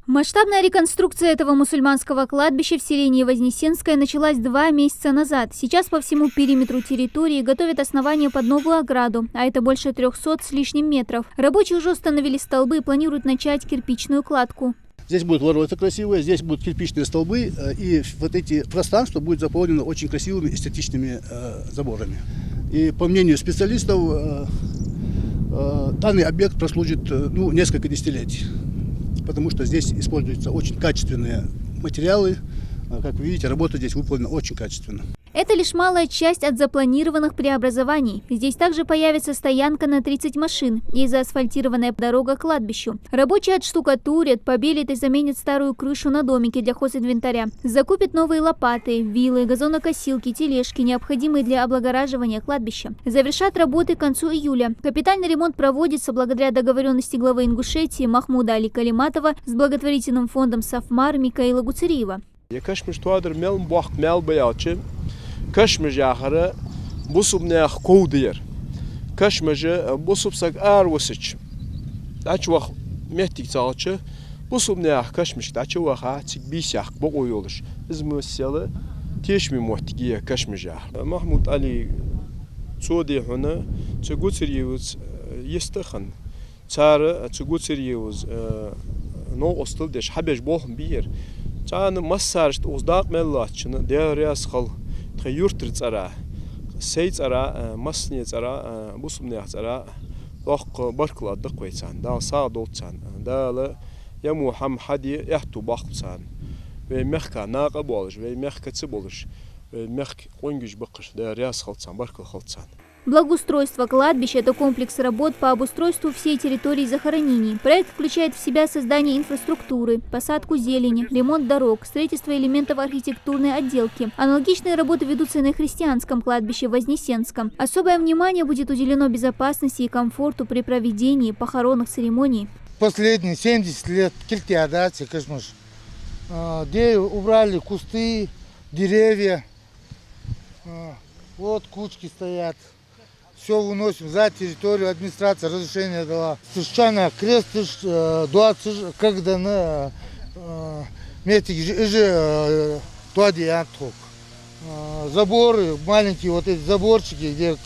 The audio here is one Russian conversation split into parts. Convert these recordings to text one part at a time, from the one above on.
Масштабная реконструкция этого мусульманского кладбища в селении Вознесенское началась 2 месяца назад. Сейчас по всему периметру территории готовят основание под новую ограду, а это больше 300 с лишним метров. Рабочие уже установили столбы и планируют начать кирпичную кладку. Здесь будут ворота красивые, здесь будут кирпичные столбы, и вот эти пространства будет заполнено очень красивыми эстетичными заборами. И по мнению специалистов, данный объект прослужит несколько десятилетий, потому что здесь используются очень качественные материалы. Как вы видите, работа здесь выполнена очень качественно. Это лишь малая часть от запланированных преобразований. Здесь также появится стоянка на 30 машин и заасфальтированная дорога к кладбищу. Рабочие отштукатурят, побелят и заменят старую крышу на домике для хозинвентаря. Закупят новые лопаты, вилы, газонокосилки, тележки, необходимые для облагораживания кладбища. Завершат работы к концу июля. Капитальный ремонт проводится благодаря договоренности главы Ингушетии Махмуда Али Калиматова с благотворительным фондом Сафмар Микаила Гуцериева. Кашмажахара бусубнях коудер. Кашмажа бусубсак арвосич. Ачвах метик цалча бусубнях кашмиш дачваха цигбисях богойолыш. Измусяла тешми мотиге кашмажах. Махмуд Али цоди хуна цугуцериевс естахан. Цара цугуцериевс но остыл деш хабеш бохм бир. Цана массаршт уздак меллачна деряс хал Юртр цара, сей цара, масне цара, бусумне цара, лох баркла даквайцан, да саадолцан, да яму хам хади яхту бахцан, ve mehka naqa bolış, ve mehkatsı bolış, ve mehk qoyngüş bakış, да ряс халцан, баркла халцан. Благоустройство кладбища – это комплекс работ по обустройству всей территории захоронений. Проект включает в себя создание инфраструктуры, посадку зелени, ремонт дорог, строительство элементов архитектурной отделки. Аналогичные работы ведутся и на христианском кладбище Вознесенском. Особое внимание будет уделено безопасности и комфорту при проведении похоронных церемоний. Последние 70 лет кельтиадации, кошмаш, где убрали кусты, деревья, вот кучки стоят. Все выносим за территорию, администрация разрешение дала. Сущана крест, когда на метик же заборы, маленькие вот эти заборчики, где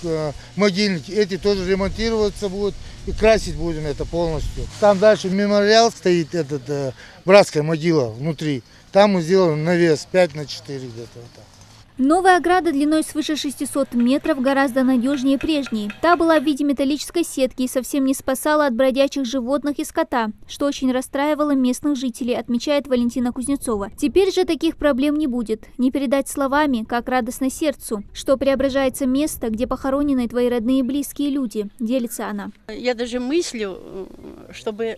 могильники, эти тоже ремонтироваться будут и красить будем это полностью. Там дальше мемориал стоит, братская могила внутри. Там мы сделаем навес 5 на 4 где-то вот так. Новая ограда длиной свыше 600 метров гораздо надежнее прежней. Та была в виде металлической сетки и совсем не спасала от бродячих животных и скота, что очень расстраивало местных жителей, отмечает Валентина Кузнецова. Теперь же таких проблем не будет. Не передать словами, как радостно сердцу, что преображается место, где похоронены твои родные и близкие люди, делится она. Я даже мыслю, чтобы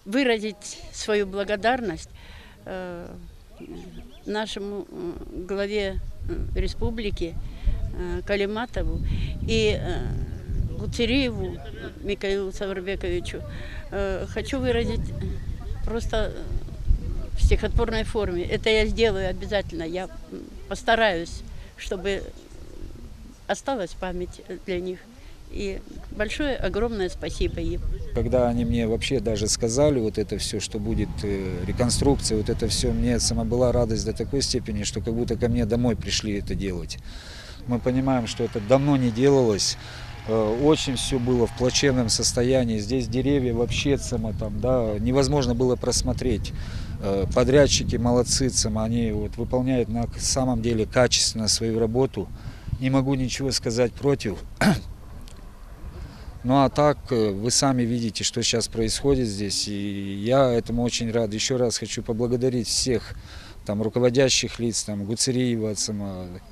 выразить свою благодарность нашему главе республики Калиматову и Гуцериеву Микаилу Саварбековичу хочу выразить просто в стихотворной форме. Это я сделаю обязательно. Я постараюсь, чтобы осталась память для них. И большое, огромное спасибо им. Когда они мне вообще даже сказали вот это все, что будет реконструкция, вот это все, мне сама была радость до такой степени, что как будто ко мне домой пришли это делать. Мы понимаем, что это давно не делалось, очень все было в плачевном состоянии. Здесь деревья вообще невозможно было просмотреть. Подрядчики молодцы, они выполняют на самом деле качественно свою работу. Не могу ничего сказать против. Ну а так, вы сами видите, что сейчас происходит здесь, и я этому очень рад. Еще раз хочу поблагодарить всех руководящих лиц, Гуцериева,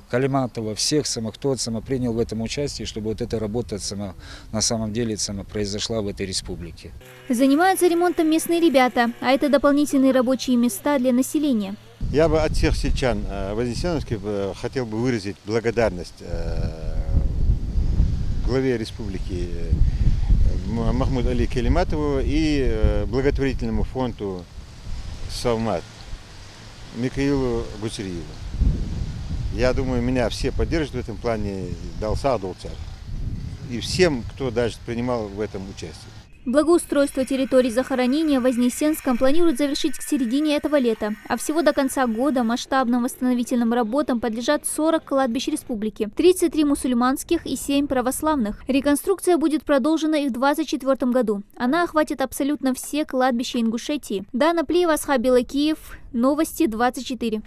Калиматова, всех, кто принял в этом участие, чтобы вот эта работа на самом деле произошла в этой республике. Занимаются ремонтом местные ребята, а это дополнительные рабочие места для населения. Я бы от всех сельчан Вознесеновских хотел бы выразить благодарность главе республики Махмуду Али Калиматову и благотворительному фонду Сафмар Микаилу Гуцериеву. Я думаю, меня все поддержат в этом плане, дал саадолцар. И всем, кто даже принимал в этом участие. Благоустройство территорий захоронения в Вознесенском планируют завершить к середине этого лета. А всего до конца года масштабным восстановительным работам подлежат 40 кладбищ республики, 33 мусульманских и 7 православных. Реконструкция будет продолжена и в 2024 году. Она охватит абсолютно все кладбища Ингушетии. Дана Плиева, Асхаб Белакиев, Новости 24.